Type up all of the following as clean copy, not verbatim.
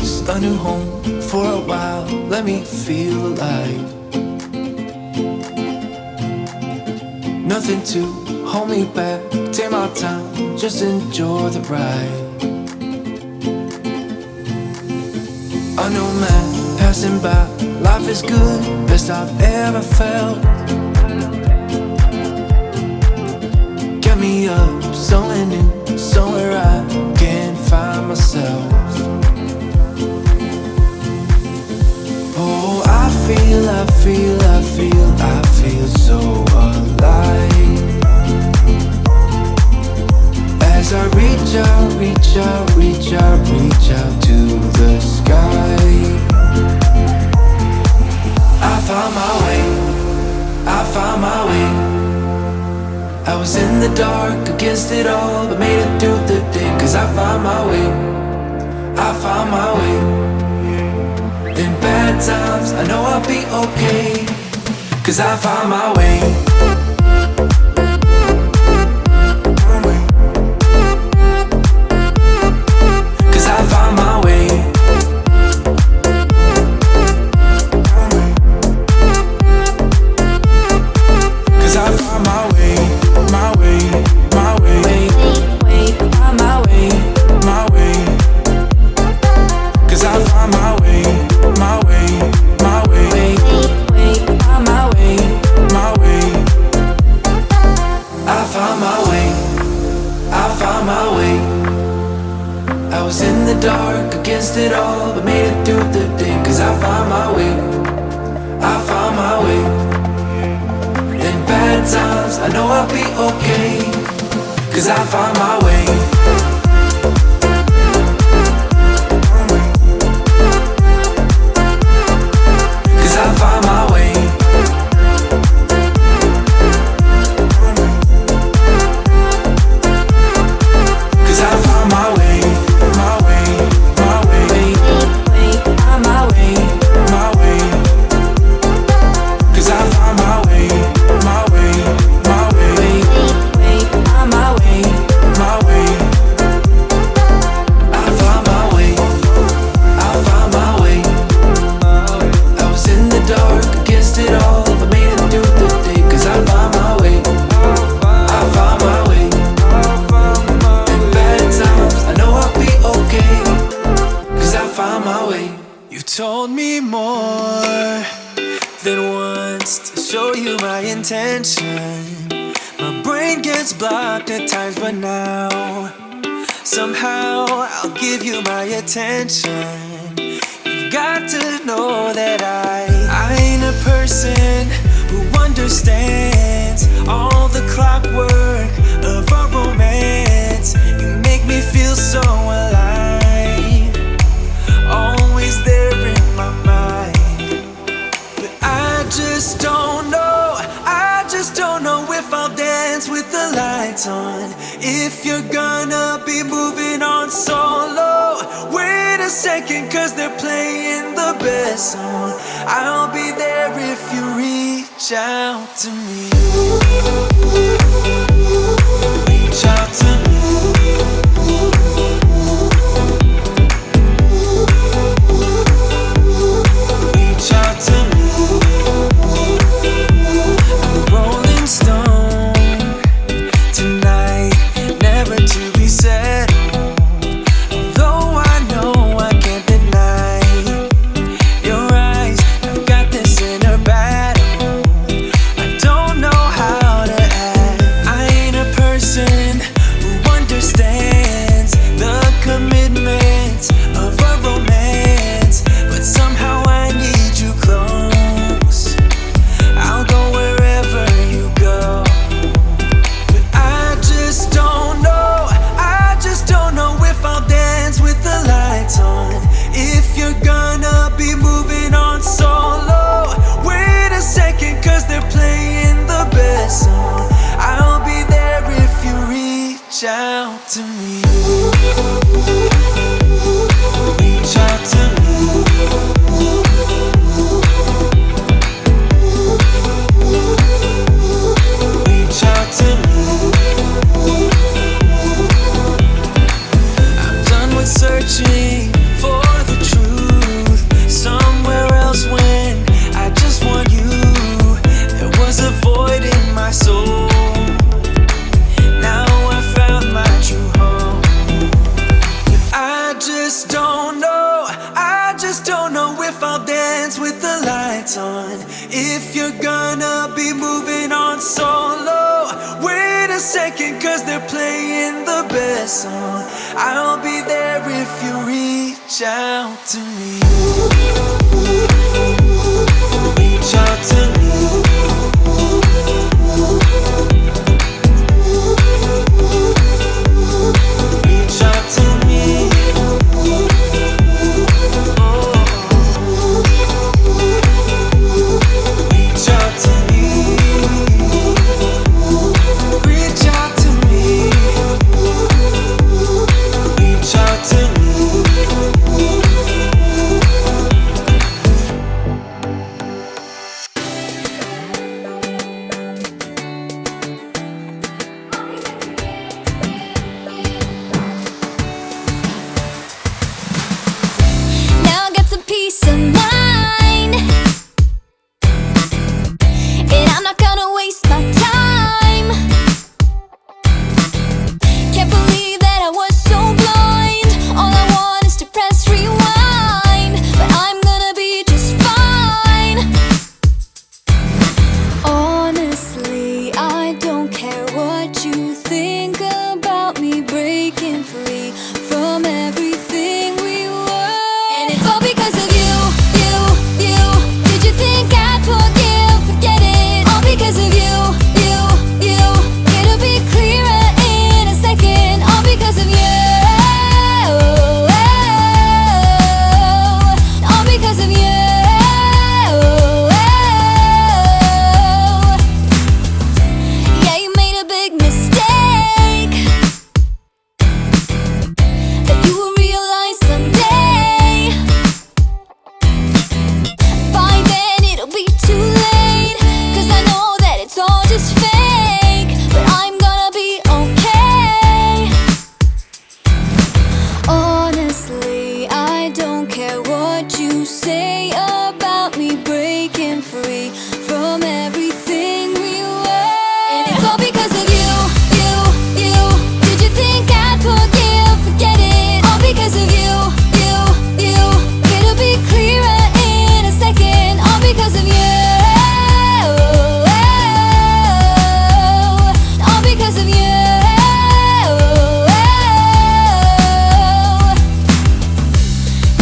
just a new home for a while. Let me feel alive. Nothing to hold me back. Take my time, just enjoy the ride. A new man passing by. Life is good, best I've ever felt. Get me up, somewhere new, somewhere I can find myself. Oh, I feel so alive. As I reach out to the sky. I found my way. I was in the dark against it all, but made it through the day. Cause I found my way. In bad times, I know I'll be okay. Cause I found my way. Cause I found my way. Cause I found my way. My way. Found my way. Cause I found my way. My way. Found my way. I found my way. I was in the dark against it all, but made it through the day. Cause I found my way. In bad times, I know I'll be okay. Cause I found my way. Cause I found my way. Cause I found my way. Found my way. Cause I found my way. Found my way. I found my way. I was in the dark against it all, but made it through the day. Cause I found my way. In bad times, I know I'll be okay. Cause I found my way. You told me more than once to show you my intention. My brain gets blocked at times, but now somehow I'll give you my attention. You've got to know that I ain't a person who understands all the clockwork of our romance. You make me feel so alive, always there in my mind. But I just don't know if I'll dance with the lights on. If you're gonna be moving on solo, wait a second, cause they're playing the best song. I'll be there if you reach out to me. Reach out to me. Reach out to me. I'm a rolling stone tonight, never to be settled. Although I know I can't deny your eyes, I've got this inner battle. I don't know how to act. I ain't a person who understands the commitments of a romance, but somehow I need you close. I'll go wherever you go. But I just don't know if I'll dance with the lights on. If you're gonna be moving on solo, wait a second, cause they're playing the best song. I'll be there if you reach out to me. Reach out to me. Reach out to me. I'm done with searching for the truth. lights on. If you're gonna be moving on solo, wait a second, cause they're playing the best song. I'll be there if you reach out to me. Reach out to me. Reach out to me. Reach out to me. Reach out to me. Reach out to me. Now I got some peace of mind, and I'm not gonna waste my time. Can't believe that I was so blind. All I want is to press rewind, but I'm gonna be just fine. Honestly, I don't care what you think about me breaking free from everything we were. And it's all because of you, you, you. Did you think I'd forgive, forget it? All because of you, you, you. It'll be clearer in a second. All because of you. All because of you. Yeah, you made a big mistake that you will realize someday. By then it'll be too late, cause I know that it's all just fake, but I'm gonna be okay. Honestly, I don't care what you say about me breaking free from everything we were. And it's all because of you, you, you. Did you think I'd forgive, forget it? All because of you, you, you. It'll be clearer in a second. All because of you. All because of you.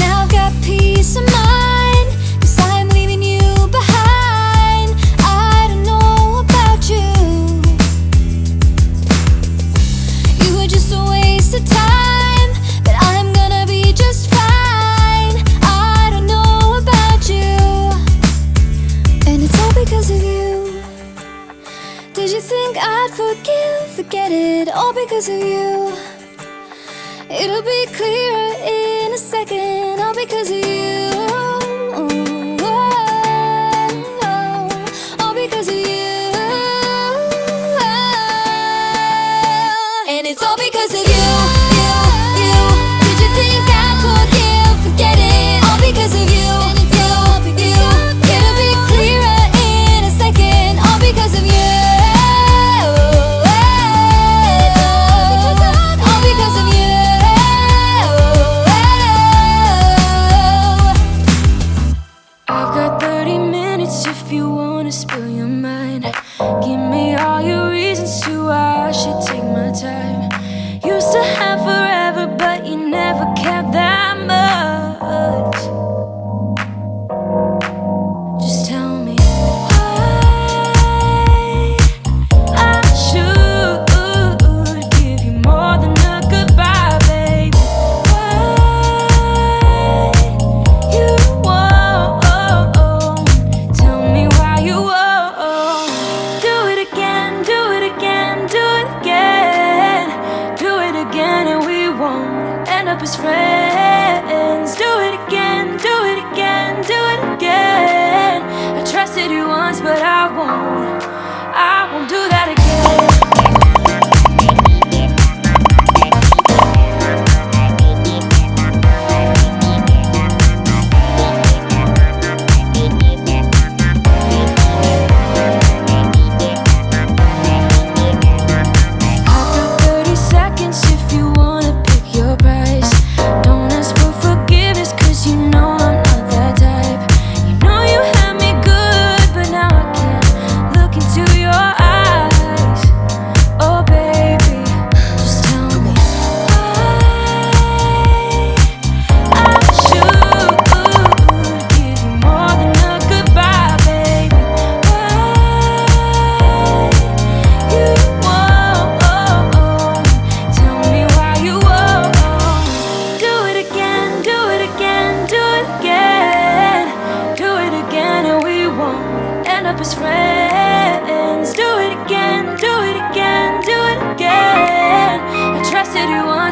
Now I've got peace of mind, cause I'm leaving you behind. I don't know about you. You were just a waste of time, but I'm gonna be just fine. I don't know about you, and it's all because of you. Did you think I'd forgive, forget it? All because of you. It'll be clearer in a second. All because of you. All because of you. And it's all because of you, you, you. Did you think I'd forgive, forget it? All because of you, you, you. It'll be clearer in a second. All because of you. All because of you. I've got 30 minutes if you wanna spill your mind. Give me all your reasons to why I should take my time. Used to have forever, but you never cared that much. Just tell me why I should give you more than a goodbye, baby. Why you won't tell me why you won't. Do it again, do it again, do it again. Do it again and we won't end up as friends. Do it again, do it again, do it again. I trusted you once, but I won't do that again. Don't ask for forgiveness, cause you know I'm not that type. You know you had me good.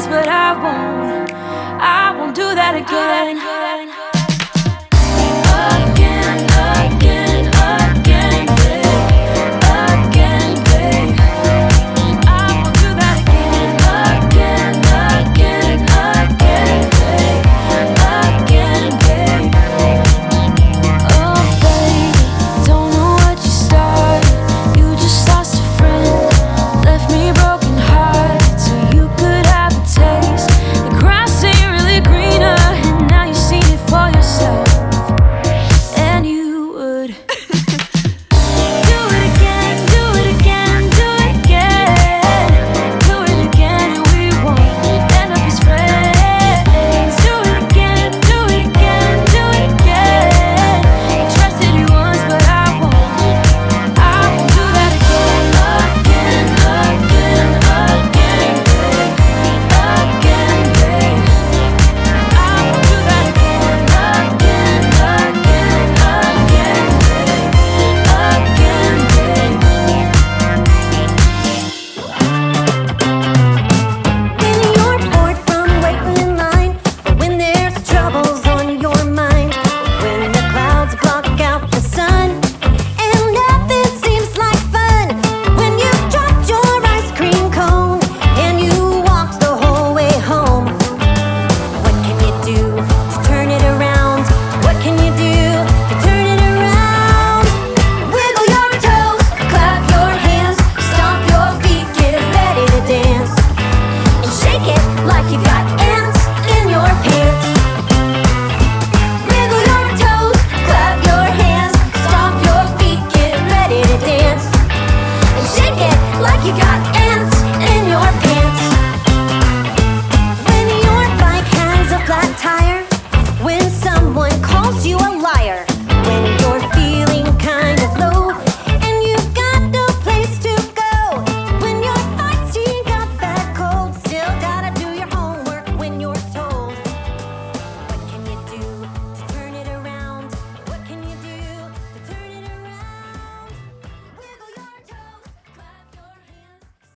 once, but I won't do that again. Again, again, again, babe. Again, babe. I won't do that again. Again, again, again, babe. Again, babe. Oh, baby, don't know what you started. You just lost a friend, left me broken hearted, so you could have a taste. The grass ain't really greener, and now you've seen it for yourself. And you would do it again, do it again, do it again. Do it again, and we won't end up as friends. Do it again, do it again, do it again. I trusted you once, but I won't do that again. Again, again, again, babe. Again, babe. I won't do that again. Again, again, again, babe. Again, babe. When you're bored from waiting in line, when there's troubles on your mind, when the clouds block out the sun, and nothing seems like fun, when you've dropped your ice cream cone, and you walked the whole way home, what can you do to turn it around? What can you do to turn it around? Wiggle your toes, clap your hands, stomp your feet, get ready to dance. And shake it like you got ants in your pants. Wiggle your toes, clap your hands, stomp your feet, get ready to dance. And shake it like you got ants